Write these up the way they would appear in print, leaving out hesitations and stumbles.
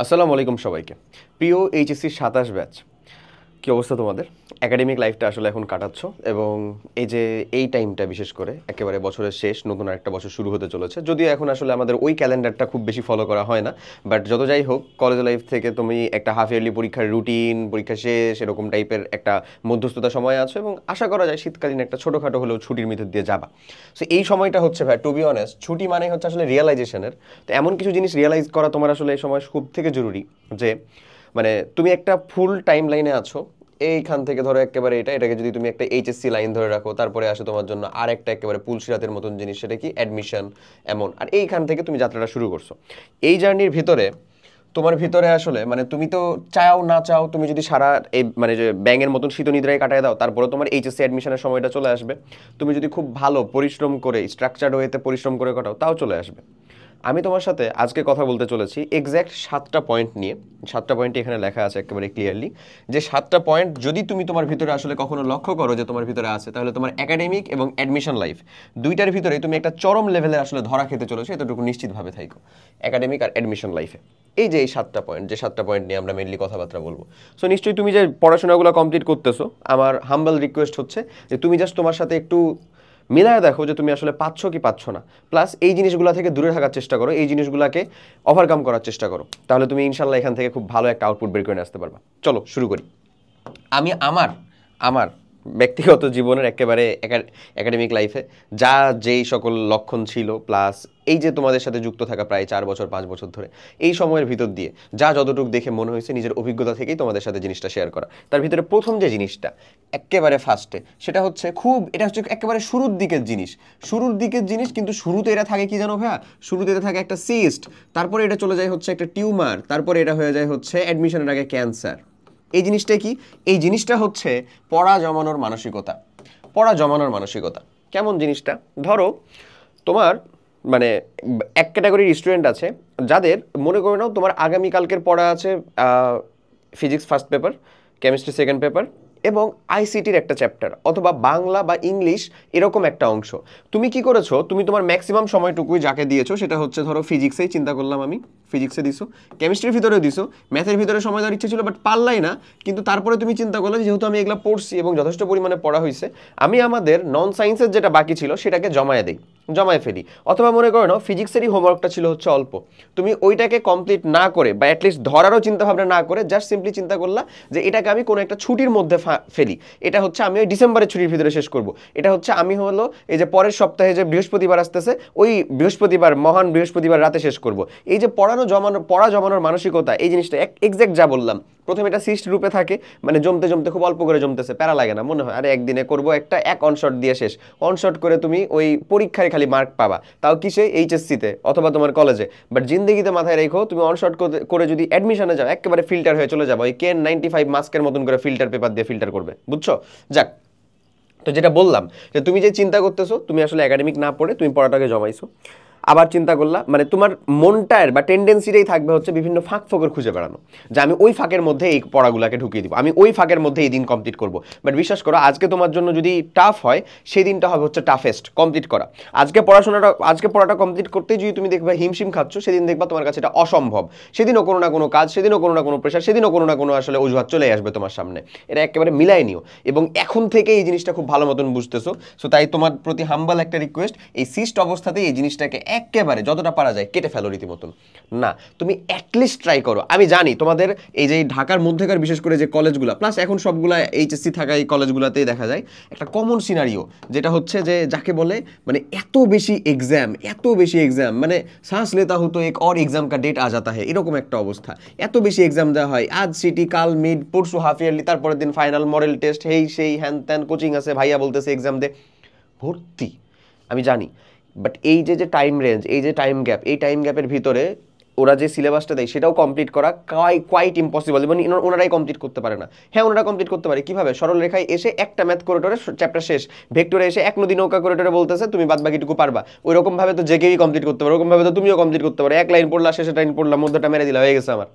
আসসালামু আলাইকুম সবাইকে। প্রিয় এইচএসসি ২৭ ব্যাচ, কী অবস্থা তোমাদের? একাডেমিক লাইফটা আসলে এখন কাটাচ্ছ এবং এই যে এই টাইমটা বিশেষ করে একেবারে বছরের শেষ, নতুন আরেকটা বছর শুরু হতে চলেছে। যদিও এখন আসলে আমাদের ওই ক্যালেন্ডারটা খুব বেশি ফলো করা হয় না, বাট যত যাই হোক কলেজ লাইফ থেকে তুমি একটা হাফ ইয়ারলি পরীক্ষার রুটিন, পরীক্ষা শেষ, এরকম টাইপের একটা মধ্যস্থতা সময় আছো এবং আশা করা যায় শীতকালীন একটা ছোটোখাটো হলেও ছুটির ভিতর দিয়ে যাবা। সো এই সময়টা হচ্ছে ভাই, টু বি অনেস্ট, ছুটি মানে হচ্ছে আসলে রিয়েলাইজেশনের। তো এমন কিছু জিনিস রিয়েলাইজ করা তোমার আসলে এই সময় খুব থেকে জরুরি যে মানে তুমি একটা ফুল টাইম লাইনে আছো। এইখান থেকে ধরো একেবারে এটাকে যদি তুমি একটা এইচএসসি লাইন ধরে রাখো, তারপরে আসে তোমার জন্য আর একটা একেবারে পুলসিরাতের মতন জিনিস, সেটা কি অ্যাডমিশন। এমন আর এইখান থেকে তুমি যাত্রাটা শুরু করছো। এই জার্নির ভিতরে তোমার ভিতরে আসলে মানে তুমি তো চাও না চাও, তুমি যদি সারা এই মানে যে ব্যাঙের মতন শীতনিদ্রায় কাটায় দাও, তারপরে তোমার এইচএসসি অ্যাডমিশনের সময়টা চলে আসবে। তুমি যদি খুব ভালো পরিশ্রম করে স্ট্রাকচার্ড ওয়েতে পরিশ্রম করে কাটাও, তাও চলে আসবে। আমি তোমার সাথে আজকে কথা বলতে চলেছি এক্স্যাক্ট 7টা পয়েন্ট নিয়ে। 7টা পয়েন্ট এখানে লেখা আছে একেবারে ক্লিয়ারলি, যে 7টা পয়েন্ট যদি তুমি তোমার ভিতরে আসলে কখনো লক্ষ্য করো যে তোমার ভিতরে আছে, তাহলে তোমার একাডেমিক এবং অ্যাডমিশন লাইফ দুইটার ভিতরে তুমি একটা চরম লেভেলে আসলে ধরা খেতে চলেছো, এতটুকু নিশ্চিতভাবে থাইকো একাডেমিক আর অ্যাডমিশন লাইফে। এই যে এই 7টা পয়েন্ট, যে 7টা পয়েন্ট নিয়ে আমরা মেনলি কথাবার্তা বলবো। সো নিশ্চয়ই তুমি যে পড়াশোনাগুলো কমপ্লিট করতেছো, আমার হাম্বল রিকোয়েস্ট হচ্ছে যে তুমি জাস্ট তোমার সাথে একটু মিলায় দেখো যে তুমি আসলে পাচ্ছ কি পাচ্ছ না। প্লাস এই জিনিসগুলো থেকে দূরে থাকার চেষ্টা করো, এই জিনিসগুলোকে ওভারকাম করার চেষ্টা করো, তাহলে তুমি ইনশাল্লাহ এখান থেকে খুব ভালো একটা আউটপুট বের করে নিয়ে আসতে পারবা। চলো শুরু করি। আমি আমার আমার ব্যক্তিগত জীবনের একেবারে একাডেমিক লাইফে যা যেই সকল লক্ষণ ছিল, প্লাস এই যে তোমাদের সাথে যুক্ত থাকা প্রায় 4 বছর 5 বছর ধরে, এই সময়ের ভিতর দিয়ে যা যতটুকু দেখে মনে হয়েছে নিজের অভিজ্ঞতা থেকেই তোমাদের সাথে জিনিসটা শেয়ার করা। তার ভিতরে প্রথম যে জিনিসটা একেবারে ফার্স্টে, সেটা হচ্ছে এটা হচ্ছে একেবারে শুরুর দিকের জিনিস, কিন্তু শুরুতে এটা থাকে কি জানো ভাইয়া? শুরুতে এটা থাকে একটা সিস্ট, তারপরে এটা চলে যায় হচ্ছে একটা টিউমার, তারপরে এটা হয়ে যায় হচ্ছে অ্যাডমিশনের আগে ক্যান্সার। এই জিনিসটা কি? এই জিনিসটা হচ্ছে পড়া জমানোর মানসিকতা। কেমন জিনিসটা? ধরো তোমার মানে এক ক্যাটাগরির স্টুডেন্ট আছে যাদের মনে করে নাও তোমার আগামীকালকের পড়া আছে physics first paper, chemistry second paper এবং আইসিটির একটা চ্যাপ্টার, অথবা বাংলা বা ইংলিশ এরকম একটা অংশ। তুমি কি করেছো? তুমি তোমার ম্যাক্সিমাম সময়টুকুই যাকে দিয়েছো সেটা হচ্ছে ধরো ফিজিক্সেই চিন্তা করলাম আমি, ফিজিক্সে দিছো, কেমিস্ট্রির ভিতরেও দিছো, ম্যাথের ভিতরে সময় দেওয়ার ইচ্ছে ছিল বাট পারলাই না। কিন্তু তারপরে তুমি চিন্তা করলে যেহেতু আমি এগুলো পড়ছি এবং যথেষ্ট পরিমাণে পড়া হয়েছে, আমি আমাদের নন সায়েন্সের যেটা বাকি ছিল সেটাকে জমায়ে ফেলি। অথবা মনে করো না ফিজিক্সেরই হোমওয়ার্কটা ছিল হচ্ছে অল্প, তুমি ওইটাকে কমপ্লিট না করে বা অ্যাটলিস্ট ধরারও চিন্তা ভাবনা না করে জাস্ট সিম্পলি চিন্তা করলা যে এটাকে আমি কোনো একটা ছুটির মধ্যে ফেলি। এটা হচ্ছে আমি ওই ডিসেম্বরের ছুটির ভিতরে শেষ করব। এটা হচ্ছে আমি হলো এই যে পরের সপ্তাহে যে বৃহস্পতিবার আসতেছে, ওই বৃহস্পতিবার, মহান বৃহস্পতিবার রাতে শেষ করব। এই যে পড়া জমানোর মানসিকতা, এই জিনিসটা এক্স্যাক্ট যা বললাম, প্রথমে এটা সিস্ট রূপে থাকে, মানে জমতে জমতে খুব অল্প করে জমতেছে, প্যারা লাগে না, মনে হয় আরে একদিনে করব এক অনশট দিয়ে শেষ। অনশট করে তুমি ওই পরীক্ষায় খালি মার্ক পাবা, তাও কিসে? এইচএসসিতে অথবা তোমার কলেজে। বাট জিন্দেগিতে মাথায় রেখো, তুমি অনশট করে যদি অ্যাডমিশনে যাও, একেবারে ফিল্টার হয়ে চলে যাবো, ওই KN95 মাস্কের মতন করে ফিল্টার পেপার দিয়ে ফিল্টার করবে, বুঝছো? যাক, তো যেটা বললাম যে তুমি যে চিন্তা করতেছো তুমি আসলে একাডেমিক না পড়ে তুমি পড়াটাকে জমাইছো, আবার চিন্তা করলা মানে তোমার মনটার বা টেন্ডেন্সিটাই থাকবে হচ্ছে বিভিন্ন ফাঁক ফোকর খুঁজে বেড়ানো, যে আমি ওই ফাঁকের মধ্যে এই পড়াগুলোকে ঢুকিয়ে দিব, আমি ওই ফাঁকের মধ্যে এই দিন কমপ্লিট করব। বাট বিশ্বাস করো, আজকে তোমার জন্য যদি টাফ হয়, সেই দিনটা হবে হচ্ছে টাফেস্ট কমপ্লিট করা। আজকে পড়াটা কমপ্লিট করতে যদি তুমি দেখবা হিমশিম খাচ্ছ, সেদিন দেখবা তোমার কাছে এটা অসম্ভব। সেদিনও কোনো না কোনো কাজ, সেদিনও কোনো না কোনো প্রেশার, সেদিনও কোনো না কোনো আসলে অজুহাত চলে আসবে তোমার সামনে। এটা একেবারে মিলাই নিও এবং এখন থেকে এই জিনিসটা খুব ভালো মতন বুঝতেছো। সো তাই তোমার প্রতি হাম্বল একটা রিকোয়েস্ট, এই সিস্ট অবস্থাতেই এই জিনিসটাকে একেবারে যতটা পারা যায় কেটে ফেলো রীতিমতন। না, তুমি অ্যাটলিস্ট ট্রাই করো। আমি জানি তোমাদের এই যে ঢাকার মধ্যেকার বিশেষ করে যে কলেজগুলো, প্লাস এখন সবগুলা এইচএসসি থাকা এই কলেজগুলোতেই দেখা যায় একটা কমন সিনারিও, যেটা হচ্ছে যে যাকে বলে মানে এত বেশি এক্সাম, মানে सांस लेता हूं तो एक और एग्जाम का डेट आ जाता है, এরকম একটা অবস্থা। এত বেশি এক্সাম দেওয়া হয়, আজ সিটি, কাল মিড, পরশু হাফ ইয়ারলি, তারপরের দিন ফাইনাল, মডেল টেস্ট, হেই সেই হ্যান ত্যান, কোচিং আছে, ভাইয়া বলতেছে এক্সাম দে, ভর্তি। আমি জানি, বাট এই যে টাইম রেঞ্জ, এই যে টাইম গ্যাপ, এই টাইম গ্যাপের ভিতরে ওরা যে সিলেবাসটা দেয় সেটাও কমপ্লিট করা কোয়াইট ইম্পসিবল, এবং ওনারাই কমপ্লিট করতে পারে না। হ্যাঁ, ওনারা কমপ্লিট করতে পারে কিভাবে? সরল রেখায় এসে একটা ম্যাথ করিডোরে চ্যাপ্টার শেষ, ভেক্টরে এসে এক নদী নৌকা করিডোরে বলতেছে তুমি বাদ বাকিটুকু পারবা। ওই রকম ভাবে তো যে কেউই কমপ্লিট করতে পারে, ওরকম ভাবে তো তুমিও কমপ্লিট করতে পারো। এক লাইন পড়লা, শেষের লাইন পড়লাম, মধ্যটা মেরে দিলা, হয়ে গেছে আমার।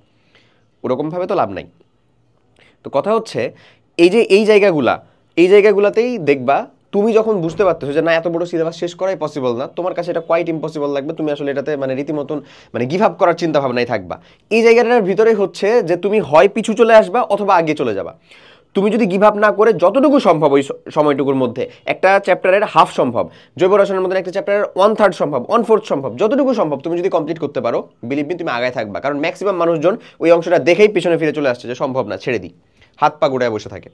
ওরকম ভাবে তো লাভ নাই। তো কথা হচ্ছে এই যে এই জায়গাগুলাতেই দেখবা তুমি যখন বুঝতে পারতেছো যে না এত বড় সিলেবাস শেষ করাই পসিবল না, তোমার কাছে এটা কোয়াইট ইম্পসিবল লাগবে, তুমি আসলে এটাতে মানে রীতিমতন মানে গিভ আপ করার চিন্তা ভাবনায় থাকবা। এই জায়গাটার ভিতরে হচ্ছে যে তুমি হয় পিছু চলে আসবা অথবা আগে চলে যাবা। তুমি যদি গিভ আপ না করে যতটুকু সম্ভব ওই সময়টুকুর মধ্যে, একটা চ্যাপ্টারের হাফ সম্ভব, জৈব রসায়নের মধ্যে একটা চ্যাপ্টারের 1/3 সম্ভব, 1/4 সম্ভব, যতটুকু সম্ভব তুমি যদি কমপ্লিট করতে পারো, বিলিভ মি তুমি আগায় থাকবা। কারণ ম্যাক্সিমাম মানুষজন ওই অংশটা দেখেই পিছনে ফিরে চলে আসছে যে সম্ভব না, ছেড়ে দিই, হাত পা গোড়ায় বসে থাকে।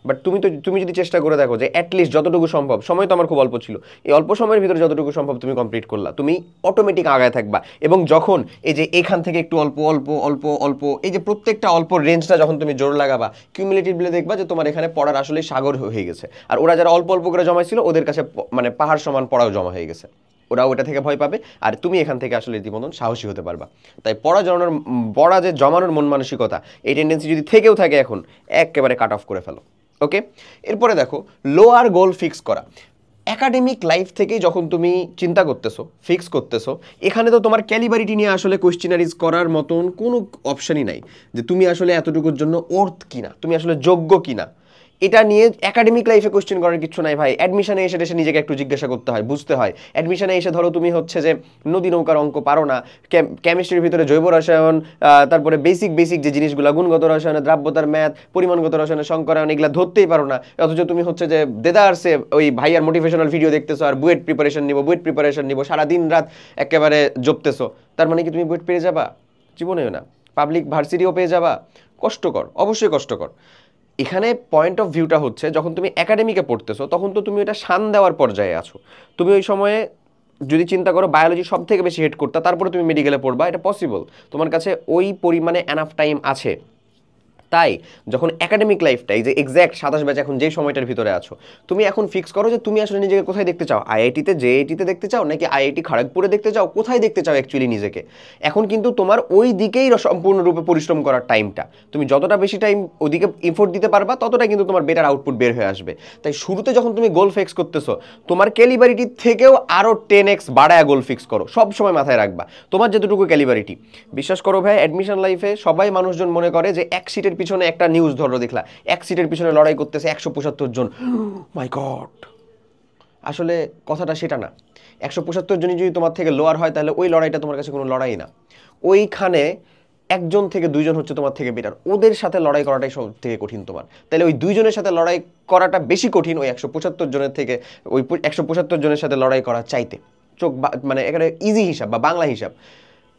বাট তুমি যদি চেষ্টা করে দেখো যে অ্যাটলিস্ট যতটুকু সম্ভব, সময় তো আমার খুব অল্প ছিল, এই অল্প সময়ের ভিতরে যতটুকু সম্ভব তুমি কমপ্লিট করলা, তুমি অটোমেটিক আগায় থাকবা। এবং যখন এই যে এখান থেকে একটু অল্প অল্প অল্প অল্প, এই যে প্রত্যেকটা অল্প রেঞ্জটা যখন তুমি জোর লাগাবা, কিউমুলেটিভলি দেখবা যে তোমার এখানে পড়ার আসলে সাগর হয়ে গেছে। আর ওরা যারা অল্প অল্প করে জমাইছিল ওদের কাছে মানে পাহাড় সমান পড়াও জমা হয়ে গেছে, ওরা ওটা থেকে ভয় পাবে, আর তুমি এখান থেকে আসলে রীতিমতন সাহসী হতে পারবা। তাই পড়া যে জমানোর মন মানসিকতা, এই টেন্ডেন্সি যদি থেকেও থাকে এখন একেবারে কাট অফ করে ফেলো। ওকে, এরপরে দেখো লোয়ার গোল ফিক্স করা। একাডেমিক লাইফ থেকেই যখন তুমি চিন্তা করতেছো, ফিক্স করতেছো, এখানে তো তোমার ক্যালিবারিটি নিয়ে আসলে কোয়েশ্চেনারিজ করার মতন কোনো অপশনই নাই যে তুমি আসলে এতটুকুর জন্য অর্থ কিনা, তুমি আসলে যোগ্য কিনা। এটা নিয়ে একাডেমিক লাইফে কোয়েশ্চেন করার কিছু নাই ভাই। অ্যাডমিশনে এসে নিজেকে একটু জিজ্ঞাসা করতে হয়, বুঝতে হয়। অ্যাডমিশনে এসে ধরো তুমি হচ্ছে যে নদী নৌকার অঙ্ক পারো না, কেমিস্ট্রির ভিতরে জৈব রসায়ন, তারপরে বেসিক যে জিনিসগুলো, গুণগত রসায়নে দ্রাব্যতার ম্যাথ, পরিমাণগত রসায়নে সংকরায়ন, এগুলা ধরতেই পারো না। অথচ তুমি হচ্ছে যে দেদারসে ওই ভাইয়ার মোটিভেশনাল ভিডিও দেখতেছো আর বুয়েট প্রিপারেশন নিবো সারা দিন রাত একেবারে জপতেছো। তার মানে কি তুমি বুয়েট পেয়ে যাবা? জীবনেও না। পাবলিক ভার্সিটিও পেয়ে যাবা? কষ্টকর, অবশ্যই কষ্টকর। এখানে পয়েন্ট অফ ভিউটা হচ্ছে যখন তুমি একাডেমিকে পড়তেছো তখন তো তুমি এটা শান দেওয়ার পর্যায়ে আছো। তুমি ওই সময়ে যদি চিন্তা করো বায়োলজি সব থেকে বেশি হেড করতে, তারপরে তুমি মেডিকেলে পড়বা, এটা পসিবল, তোমার কাছে ওই পরিমাণে এনাফ টাইম আছে। তাই যখন একাডেমিক লাইফটা এই যে এক্স্যাক্ট 27 ব্যাচ এখন যেই সময়টার ভিতরে আছো, তুমি এখন ফিক্স করো যে তুমি আসলে নিজেকে কোথায় দেখতে চাও। আইআইটিতে, জেআইটিতে দেখতে চাও, নাকি আইআইটি খড়গপুরে দেখতে চাও, কোথায় দেখতে চাও অ্যাকচুয়ালি নিজেকে? এখন কিন্তু তোমার ওই দিকেই সম্পূর্ণরূপে পরিশ্রম করার টাইমটা। তুমি যতটা বেশি টাইম ওদিকে ইনফোর্ট দিতে পারবা ততটা কিন্তু তোমার বেটার আউটপুট বের হয়ে আসবে। তাই শুরুতে যখন তুমি গোল ফিক্স করতেছো, তোমার ক্যালিবারিটির থেকেও আরও 10x বাড়ায়া গোল ফিক্স করো, সব সময় মাথায় রাখবা তোমার যেটুকু ক্যালিবারিটি। বিশ্বাস করো ভাই, অ্যাডমিশন লাইফে সবাই মানুষজন মনে করে যে এক সিটের পিছনে একটা নিউজ ধরো দেখলা, এক সিটের পিছনে লড়াই করতেছে 175 জন, মাই গড। আসলে কথাটা সেটা না। 175 জনই যদি তোমার থেকে লোয়ার হয় তাহলে ওই লড়াইটা তোমার কাছে কোনো লড়াই না। ওইখানে 1 জন থেকে 2 জন হচ্ছে তোমার থেকে বেটার, ওদের সাথে লড়াই করাটাই সব থেকে কঠিন তোমার। তাহলে ওই 2 জনের সাথে লড়াই করাটা বেশি কঠিন ওই 175 জনের থেকে, ওই 175 জনের সাথে লড়াই করা চাইতে। চোখ মানে এখানে ইজি হিসাব বা বাংলা হিসাব,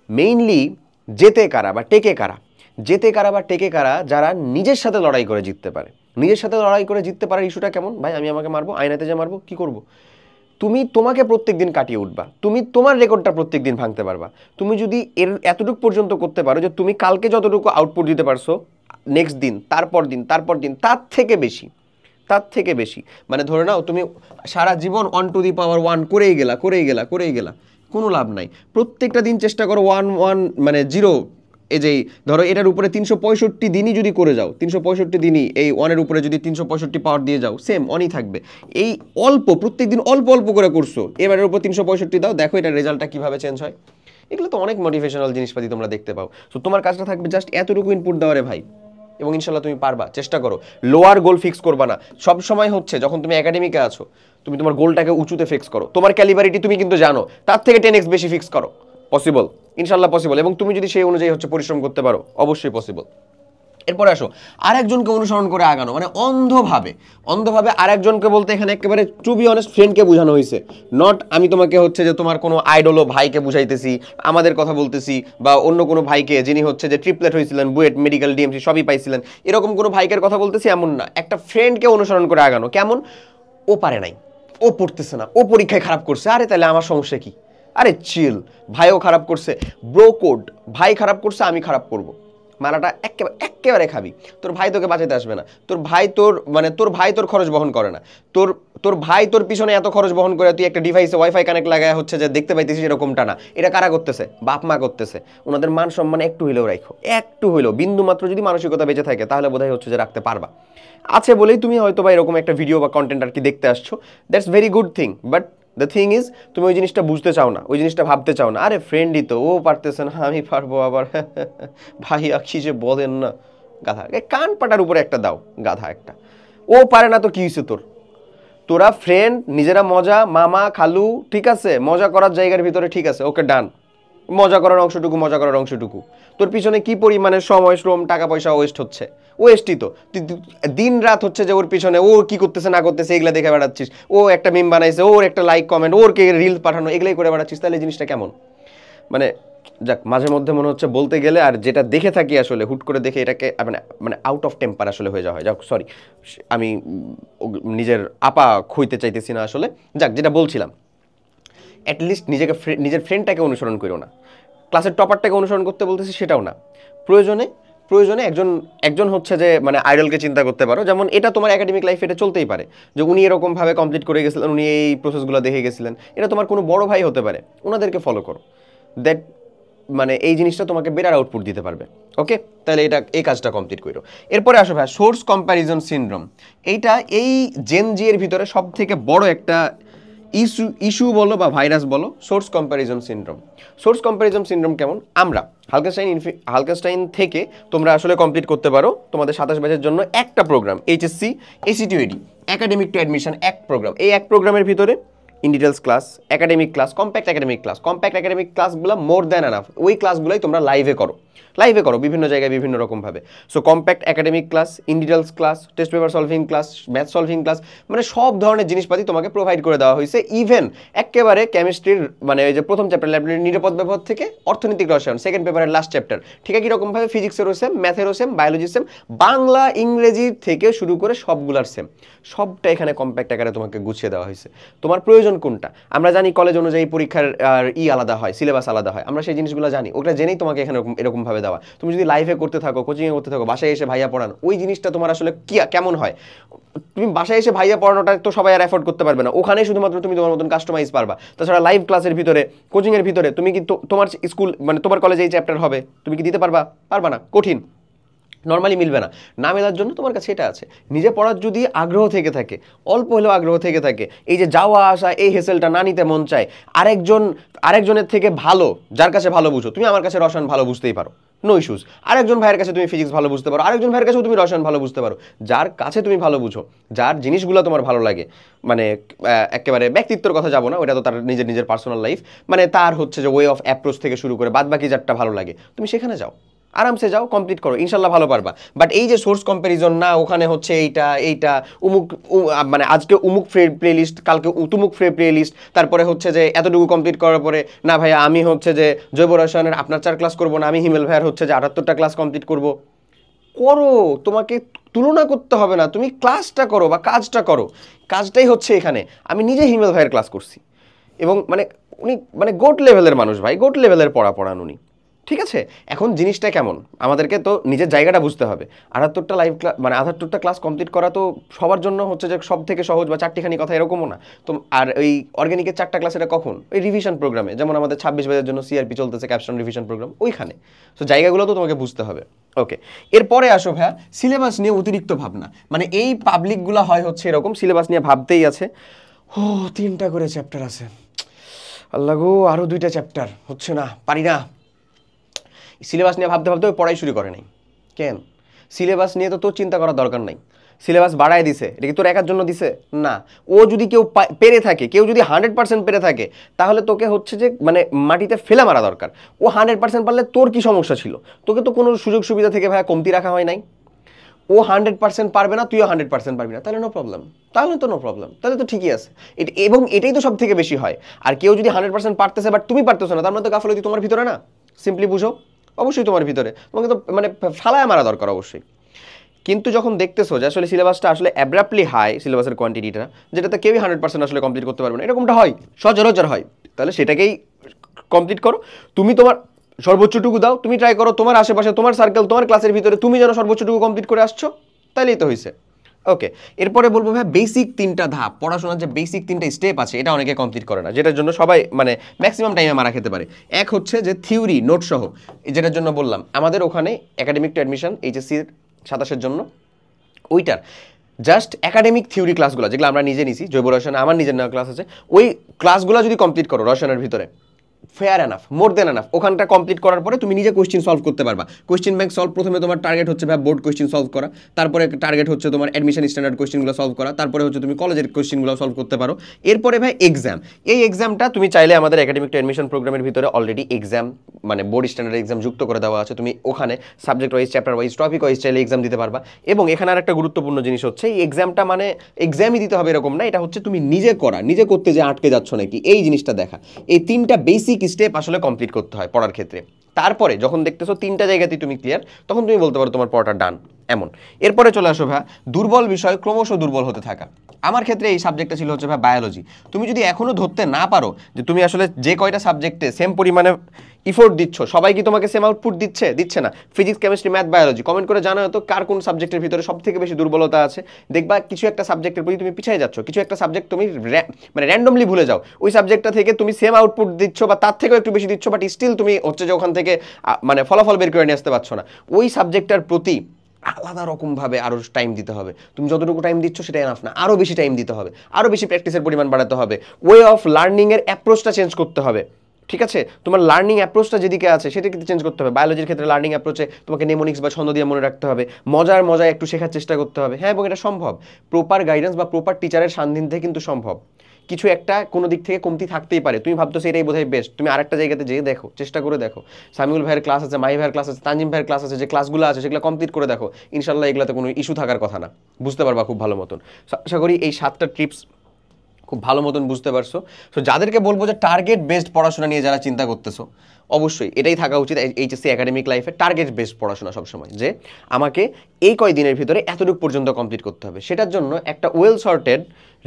মেইনলি জেতে কারা বা টেকে কারা, যারা নিজের সাথে লড়াই করে জিততে পারে। নিজের সাথে লড়াই করে জিততে পারার ইস্যুটা কেমন ভাই? আমি আমাকে মারবো, আয়নাতে যে মারবো, কি করব? তোমাকে প্রত্যেকদিন কাটিয়ে উঠবা, তুমি তোমার রেকর্ডটা প্রত্যেকদিন ভাঙতে পারবা। তুমি যদি এতটুকু পর্যন্ত করতে পারো যে তুমি কালকে যতটুকু আউটপুট দিতে পারছো, নেক্সট দিন, তারপর দিন তার থেকে বেশি, মানে ধরে নাও তুমি সারা জীবন 1 টু দি পাওয়ার 1 করেই গেলা, কোনো লাভ নাই। প্রত্যেকটা দিন চেষ্টা করো 1 মানে 0, এই যে ধরো এটার উপরে 365 দিনই যদি করে যাও, 365 দিনই এই 1-এর উপরে যদি 365 পাওয়ার দিয়ে যাও, সেম 1ই থাকবে। এই প্রত্যেকদিন অল্প করে করছো, এবারের উপর 365 দাও, দেখো এটার রেজাল্টটা কীভাবে চেঞ্জ হয়। এগুলো তো অনেক মোটিভেশনাল জিনিসপাতি তোমরা দেখতে পাও। সো তোমার কাজটা থাকবে জাস্ট এতটুকু ইনপুট দেওয়ারে ভাই, এবং ইনশাল্লাহ তুমি পারবা। চেষ্টা করো, লোয়ার গোল ফিক্স করবা না। সব সময় হচ্ছে যখন তুমি একাডেমিকে আছো, তুমি তোমার গোলটাকে উঁচুতে ফিক্স করো। তোমার ক্যালিবারিটি তুমি কিন্তু জানো, তার থেকে 10x বেশি ফিক্স করো। পসিবল, ইনশাল্লাহ পসিবল। এবং তুমি যদি সেই অনুযায়ী হচ্ছে পরিশ্রম করতে পারো, অবশ্যই পসিবল। এরপরে আসো আরেকজনকে অনুসরণ করে আগানো, মানে অন্ধভাবে আরেকজনকে বলতে এখানে একেবারে টু বি অনেস্ট ফ্রেন্ডকে বোঝানো হয়েছে। নট আমি তোমাকে হচ্ছে যে তোমার কোনো আইডল ভাইকে বুঝাইতেছি, আমাদের কথা বলতেছি, বা অন্য কোনো ভাইকে যিনি হচ্ছে যে ট্রিপলেট হয়েছিলেন, বুয়েট, মেডিকেল, ডিএমসি সবই পাইছিলেন, এরকম কোনো ভাইকের কথা বলতেছি এমন না। একটা ফ্রেন্ডকে অনুসরণ করে আগানো। কেমন? ও পারে নাই, ও পড়তেছে না, ও পরীক্ষায় খারাপ করছে, আরে তাহলে আমার সমস্যা কি? আরে চিল, ভাইও খারাপ করছে, ব্রো কোড, ভাই খারাপ করছে আমি খারাপ করব, মারাটা একেবারে খাবি। তোর ভাই তোকে বাঁচাতে আসবে না, তোর ভাই তোর খরচ বহন করে না, তোর ভাই তোর পিছনে এত খরচ বহন করে তুই একটা ডিভাইসে ওয়াইফাই কানেক্ট লাগায় হচ্ছে যে দেখতে পাইতেছিস এরকমটা না। এটা কারা করতেছে? বাপ মা করতেছে। ওনাদের মান সম্মান একটু হইলেও রাখো, একটু হইলেও বিন্দু মাত্র যদি মানসিকতা বেঁচে থাকে তাহলে বোধহয় হচ্ছে যে রাখতে পারবা। আছে বলেই তুমি হয়তো বা এরকম একটা ভিডিও বা কন্টেন্ট আর কি দেখতে আসছো, that's very good thing. But the thing is তুমি ওই জিনিসটা বুঝতে চাও না, ওই জিনিসটা ভাবতে চাও না। আরে ফ্রেন্ডই তো, ও পারতেছে না, আমি পারবো, আবার ভাইয়া কি যে বলেন না, গাধা। কান পাটার উপরে একটা দাও, গাধা একটা। ও পারে না তো কি হয়েছে তোর? তোরা ফ্রেন্ড, নিজেরা মজা, মামা খালু, ঠিক আছে, মজা করার জায়গার ভিতরে, ঠিক আছে, ওকে ডান, মজা করার অংশটুকু, মজা করার অংশটুকু। তোর পিছনে কি পরিমাণে সময়, শ্রম, টাকা পয়সা ওয়েস্ট হচ্ছে, ওয়েস্টই তো। দিন রাত হচ্ছে যে ওর পিছনে, ও কি করতেছে না করতেছে এগুলা দেখে বেড়াচ্ছিস, ও একটা মিম বানাইছে, ওর একটা লাইক কমেন্ট, ওর কে রিলস পাঠানো, এগুলাই করে বেড়াচ্ছিস, তাহলে জিনিসটা কেমন? মানে যাক, মাঝে মধ্যে মনে হচ্ছে বলতে গেলে, আর যেটা দেখে থাকি আসলে হুট করে দেখে এটাকে মানে মানে আউট অফ টেম্পার আসলে হয়ে যাওয়া হয়। যাক সরি, আমি নিজের আপা খুইতে চাইতেছি না আসলে। যাক, যেটা বলছিলাম, অ্যাটলিস্ট নিজেকে নিজের ফ্রেন্ডটাকে অনুসরণ করো না, ক্লাসের টপারটাকে অনুসরণ করতে বলতেছি সেটাও না। প্রয়োজনে প্রয়োজনে একজন একজন হচ্ছে যে মানে আইডলকে চিন্তা করতে পারো, যেমন এটা তোমার একাডেমিক লাইফে এটা চলতেই পারে যে উনি এরকমভাবে কমপ্লিট করে গেছিলেন, উনি এই প্রসেসগুলো দেখে গেছিলেন, এটা তোমার কোনো বড় ভাই হতে পারে, ওনাদেরকে ফলো করো, দ্যাট মানে এই জিনিসটা তোমাকে বেটার আউটপুট দিতে পারবে। ওকে, তাহলে এটা এই কাজটা কমপ্লিট করো। এরপরে আসো ভাই, সোর্স কম্প্যারিজন সিনড্রোম। এইটা এই জেন জি এর ভিতরে সব থেকে বড় একটা ইস্যু বলো বা ভাইরাস বলো, source comparison syndrome. Source comparison syndrome কেমন? আমরা হালকেনস্টাইন থেকে তোমরা আসলে কমপ্লিট করতে পারো তোমাদের 27 ব্যাচের জন্য একটা প্রোগ্রাম, এইচএসসি এসিটিউডি একাডেমিক টু অ্যাডমিশন, এক প্রোগ্রাম। এই এক প্রোগ্রামের ভিতরে in details class, academic class, compact academic ক্লাসগুলো মোর দ্যান এনাফ। ওই ক্লাসগুলোই তোমরা লাইভে করো বিভিন্ন জায়গায় বিভিন্ন রকমভাবে। So compact academic class, in details class, test paper solving class, math solving class, মানে সব ধরনের জিনিসপাতি তোমাকে প্রোভাইড করে দেওয়া হয়েছে। ইভেন একেবারে কেমিস্ট্রির মানে ওই যে প্রথম চ্যাপ্টার ল্যাবরেটরি নিরাপদ ব্যবহার থেকে অর্থনৈতিক রসায়ন সেকেন্ড পেপারের লাস্ট চ্যাপ্টার, ঠিক একই রকমভাবে ফিজিক্সেরও সেম, ম্যাথেরও সেম, বায়োলজি সেম, বাংলা ইংরেজি থেকে শুরু করে সবগুলার সেম। সবটা এখানে কম্প্যাক্ট আকারে তোমাকে গুছিয়ে দেওয়া হয়েছে। তোমার প্রয়োজন কোনটা? আমরা জানি কলেজ অনুযায়ী পরীক্ষার আলাদা হয়, সিলেবাস আলাদা হয়, আমরা সেই জিনিসগুলো জানি, ওটা জেনেই তোমাকে এখানে এরকমভাবে দেওয়া। তুমি যদি লাইভে করতে থাকো, কোচিংয়ে করতে থাকো, বাসায় এসে ভাইয়া পড়ান, ওই জিনিসটা তোমার আসলে কেমন হয়? তুমি বাসায় এসে ভাইয়া পড়ানোটা তো সবাই আর অ্যাফোর্ড করতে পারবে না, ওখানে শুধুমাত্র তুমি তোমার মতন কাস্টমাইজ পারবা। তাছাড়া লাইভ ক্লাসের ভিতরে, কোচিংয়ের ভিতরে তুমি কি তোমার স্কুল মানে তোমার কলেজে এই চ্যাপ্টার হবে, তুমি কি দিতে পারবা? পারবা না, কঠিন, নর্মালি মিলবে না। না মেলার জন্য তোমার কাছে এটা আছে। নিজে পড়ার যদি আগ্রহ থেকে থাকে, অল্প হলেও আগ্রহ থেকে থাকে, এই যে যাওয়া আসা এই হেসেলটা না নিতে মন চায়, আরেকজনের থেকে ভালো, যার কাছে ভালো বুঝো, তুমি আমার কাছে রসায়ন ভালো বুঝতেই পারো, নো ইস্যুস। আরেকজন ভাইয়ের কাছে তুমি ফিজিক্স ভালো বুঝতে পারো, আরেকজন ভাইয়ের কাছেও তুমি রসায়ন ভালো বুঝতে পারো। যার কাছে তুমি ভালো বুঝো, যার জিনিসগুলো তোমার ভালো লাগে, মানে একেবারে ব্যক্তিত্বের কথা যাবো না, ওটা তো তার নিজের পার্সোনাল লাইফ, মানে তার হচ্ছে যে ওয়ে অফ অ্যাপ্রোচ থেকে শুরু করে বাদ বাকি যারটা ভালো লাগে, তুমি সেখানে যাও, আরামসে যাও, কমপ্লিট করো, ইনশাল্লাহ ভালো পারবা। বাট এই যে সোর্স কম্প্যারিজন, না ওখানে হচ্ছে এইটা উমুক মানে আজকে উমুক প্লে লিস্ট, কালকে তুমুক প্লে লিস্ট, তারপরে হচ্ছে যে এতটুকু কমপ্লিট করার পরে না ভাইয়া আমি হচ্ছে যে জৈব রসায়নের আপনার 4 ক্লাস করবো না, আমি হিমেল ভাইয়ার হচ্ছে যে 78টা ক্লাস কমপ্লিট করবো। করো, তোমাকে তুলনা করতে হবে না, তুমি ক্লাসটা করো বা কাজটা করো, কাজটাই হচ্ছে এখানে। আমি নিজে হিমেল ভাইয়ের ক্লাস করছি এবং মানে উনি মানে গোট লেভেলের মানুষ ভাই, গোট লেভেলের পড়ান উনি, ঠিক আছে। এখন জিনিসটা কেমন, আমাদেরকে তো নিজের জায়গাটা বুঝতে হবে। 78টা লাইভ ক্লাস মানে 78টা ক্লাস কমপ্লিট করা তো সবার জন্য হচ্ছে যে সব থেকে সহজ বা চারটিখানি কথা এরকমও না তো। আর ওই অর্গানিকের 4টা ক্লাস এটা কখন? ওই রিভিশন প্রোগ্রামে, যেমন আমাদের 26 বাজের জন্য সিআরপি চলতেছে, ক্যাপশন রিভিশন প্রোগ্রাম, ওইখানে। তো জায়গাগুলো তো তোমাকে বুঝতে হবে। ওকে, এরপরে আসো ভাইয়া সিলেবাস নিয়ে অতিরিক্ত ভাবনা। মানে এই পাবলিকগুলো হয় হচ্ছে এরকম, সিলেবাস নিয়ে ভাবতেই আছে, ও 3টা করে চ্যাপ্টার আছে, আল্লাহ গো আরও 2টা চ্যাপ্টার, হচ্ছে না, পারি না। সিলেবাস নিয়ে ভাবতে ভাবতে ওই পড়াই শুরু করে নাই। কেন? সিলেবাস নিয়ে তো তোর চিন্তা করার দরকার নাই, সিলেবাস বাড়ায় দিছে, এটা কি তোর একার জন্য দিছে? না। ও যদি কেউ পেরে থাকে, কেউ যদি 100% পেরে থাকে, তাহলে তোকে হচ্ছে যে মানে মাটিতে ফেলে মারা দরকার। ও 100% পারলে তোর কি সমস্যা ছিল? তোকে তো কোনো সুযোগ সুবিধা থেকে ভাইয়া কমতি রাখা হয় নাই। ও 100% পারবে না, তুইও 100% পারবি না, তাহলে নো প্রবলেম, তাহলে তো ঠিকই আছে। এবং এটাই তো সব থেকে বেশি হয়। আর কেউ যদি 100% পারতেছে বাট তুমি পারতেছো না, তার মানে তো গাফলতি তোমার ভিতরে না, সিম্পলি বুঝো, অবশ্যই তোমার ভিতরে, তোমাকে তো মানে ফালায় মারা দরকার অবশ্যই। কিন্তু যখন দেখতেছো যে আসলে সিলেবাসটা আসলে অ্যাব্রাপ্টলি হাই, সিলেবাসের কোয়ান্টিটিটা, যেটাতে কেউই 100% আসলে কমপ্লিট করতে পারবে না, এরকমটা হয়, সচরাচর হয়, তাহলে সেটাকেই কমপ্লিট করো। তুমি তোমার সর্বোচ্চটুকু দাও, তুমি ট্রাই করো তোমার আশেপাশে, তোমার সার্কেল, তোমার ক্লাসের ভিতরে তুমি যেন সর্বোচ্চটুকু কমপ্লিট করে আসছো, তাইলেই তো হয়েছে। ওকে, এরপরে বলবো ভাই বেসিক 3টা ধাপ, পড়াশোনার যে বেসিক 3টা স্টেপ আছে, এটা অনেকে কমপ্লিট করে না, যেটার জন্য সবাই মানে ম্যাক্সিমাম টাইমে মারা খেতে পারে। এক হচ্ছে যে থিওরি নোট সহ, যেটার জন্য বললাম আমাদের ওখানে একাডেমিক টু অ্যাডমিশন এইচএসসির 27-এর জন্য, ওইটার জাস্ট একাডেমিক থিওরি ক্লাসগুলো যেগুলো আমরা নিজে নিছি, জৈব রসায়ন আমার নিজের নেওয়া ক্লাস আছে, ওই ক্লাসগুলো যদি কমপ্লিট করো রসায়নের ভিতরে, ফেয়ার এনাফ, মোর দেন এনাফ। ওখানটা কমপ্লিট করার পরে তুমি নিজে কোয়েশ্চেন সলভ করতে পারবা। কোয়েশ্চেন ব্যাংক সলভ, প্রথমে তোমার টার্গেট হচ্ছে ভাই বোর্ড কোয়েশ্চেন সলভ করা, তারপরে টার্গেট হচ্ছে তোমার অ্যাডমিশন স্ট্যান্ডার্ড কোয়েশ্চেনগুলো সলভ করা, তারপরে হচ্ছে তুমি কলেজের কোয়েশ্চেনগুলো সলভ করতে পারো। এরপরে ভাই এক্সাম, এই এক্সামটা তুমি চাইলে আমাদের একাডেমিক টু অ্যাডমিশন প্রোগ্রামের ভিতরে অলরেডি এক্সাম মানে বোর্ড স্ট্যান্ডার্ড এক্সাম যুক্ত করে দেওয়া আছে। তুমি ওখানে subject wise, chapter wise, topic wise চাইলে এক্সাম দিতে পারবা। এবং এখানে আর একটা গুরুত্বপূর্ণ জিনিস হচ্ছে এই এক্সামটা মানে এক্সামই দিতে হবে এরকম না, এটা হচ্ছে তুমি নিজে করা, নিজে করতে যে আটকে যাচ্ছ নাকি এই জিনিসটা দেখা। এই 3টা বেসিক স্টেপ আসলে কমপ্লিট করতে হয় পড়ার ক্ষেত্রে। তারপরে যখন দেখতেছো 3টা জায়গাতেই তুমি ক্লিয়ার, তখন তুমি বলতে পারো তোমার পড়াটা ডান। এমন এরপরে চলে আসো ভাই দুর্বল বিষয় ক্রমশ দুর্বল হতে থাকা। আমার ক্ষেত্রে এই সাবজেক্টটা ছিল হচ্ছে ভাই বায়োলজি। তুমি যদি এখনো ধরতে না পারো যে তুমি আসলে যে কয়টা সাবজেক্টে সেম পরিমাণে ইফোর্ট দিচ্ছ, সবাই কি তোমাকে সেম আউটপুট দিচ্ছে না? Physics, chemistry, math, biology, comment করে জানাও তো কার কোন সাবজেক্টের ভিতরে সব থেকে বেশি দুর্বলতা আছে। দেখবা কিছু একটা সাবজেক্টের প্রতি তুমি পিছিয়ে যাচ্ছ, কিছু একটা সাবজেক্ট তুমি মানে র্যান্ডমলি ভুলে যাও, ওই সাবজেক্টটা থেকে তুমি সেম আউটপুট দিচ্ছ বা তার থেকেও একটু বেশি দিচ্ছ, বাট স্টিল তুমি হচ্ছে যে ওখান থেকে মানে ফলাফল বের করে নিয়ে আসতে পারছো না। ওই সাবজেক্টটার প্রতি আলাদা রকমভাবে আরও টাইম দিতে হবে। তুমি যতটুকু টাইম দিচ্ছ সেটা এনাফ না, আরও বেশি টাইম দিতে হবে, আরও বেশি প্র্যাকটিসের পরিমাণ বাড়াতে হবে, ওয়ে অফ লার্নিংয়ের অ্যাপ্রোচটা চেঞ্জ করতে হবে। ঠিক আছে, তোমার লার্নিং অ্যাপ্রোচটা যেদিকে আছে সেটা কিন্তু চেঞ্জ করতে হবে। বায়োলজির ক্ষেত্রে লার্নিং অ্যাপ্রোচে তোমাকে নেমোনিক্স বা ছন্দ দিয়ে মনে রাখতে হবে, মজায় একটু শেখার চেষ্টা করতে হবে। হ্যাঁ, এবং এটা সম্ভব, প্রপার গাইডেন্স বা প্রপার টিচারের সান্নিধ্যে কিন্তু সম্ভব। কিছু একটা কোনো দিক থেকে কমতি থাকতেই পারে, তুমি ভাবতো এটাই বোধহয় বেস্ট, তুমি আরেকটা জায়গাতে যেয়ে দেখো, চেষ্টা করে দেখো। সামিউল ভাইয়ের ক্লাস আছে, মাহি ভাইয়ের ক্লাস আছে, তানজিম ভাইয়ের ক্লাস আছে, যে ক্লাসগুলো আছে সেগুলো কমপ্লিট করে দেখো, ইনশাল্লাহ এগুলোতে কোনো ইস্যু থাকার কথা না, বুঝতে পারবা খুব ভালো মতন। আশা করি এই 7টা টিপস খুব ভালো মতন বুঝতে পারছো। সো যাদেরকে বলবো যে টার্গেট বেসড পড়াশোনা নিয়ে যারা চিন্তা করতেছো, অবশ্যই এটাই থাকা উচিত এইচএসসি একাডেমিক লাইফে, টার্গেট বেসড পড়াশোনা সবসময়, যে আমাকে এই কয়দিনের ভিতরে এতটুকু পর্যন্ত কমপ্লিট করতে হবে। সেটার জন্য একটা well sorted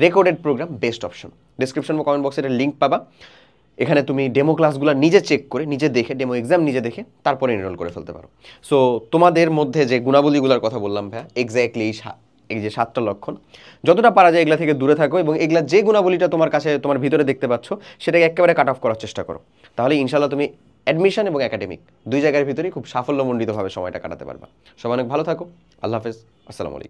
recorded program best option. Description বা কমেন্ট বক্সে লিঙ্ক পাবা, এখানে তুমি ডেমো ক্লাসগুলো নিজে চেক করে, নিজে দেখে, ডেমো এক্সাম নিজে দেখে তারপরে এনরোল করে ফেলতে পারো। সো তোমাদের মধ্যে যে গুণাবলীগুলোর কথা বললাম ভাইয়া, এক্স্যাক্টলি এই যে 7টা লক্ষণ, যতটা পারা যায় এগুলা থেকে দূরে থাকো, এবং এগুলা যে গুণাবলীটা তোমার কাছে তোমার ভিতরে দেখতে পাচ্ছ সেটাকে একেবারে কাট অফ করার চেষ্টা করো। তাহলে ইনশাল্লাহ তুমি অ্যাডমিশন এবং একাডেমিক 2 জায়গার ভিতরেই খুব সাফল্যমণ্ডিতভাবে সময়টা কাটাতে পারবা। সবাই অনেক ভালো থাকো। আল্লাহ হাফেজ, আসসালামু আলাইকুম।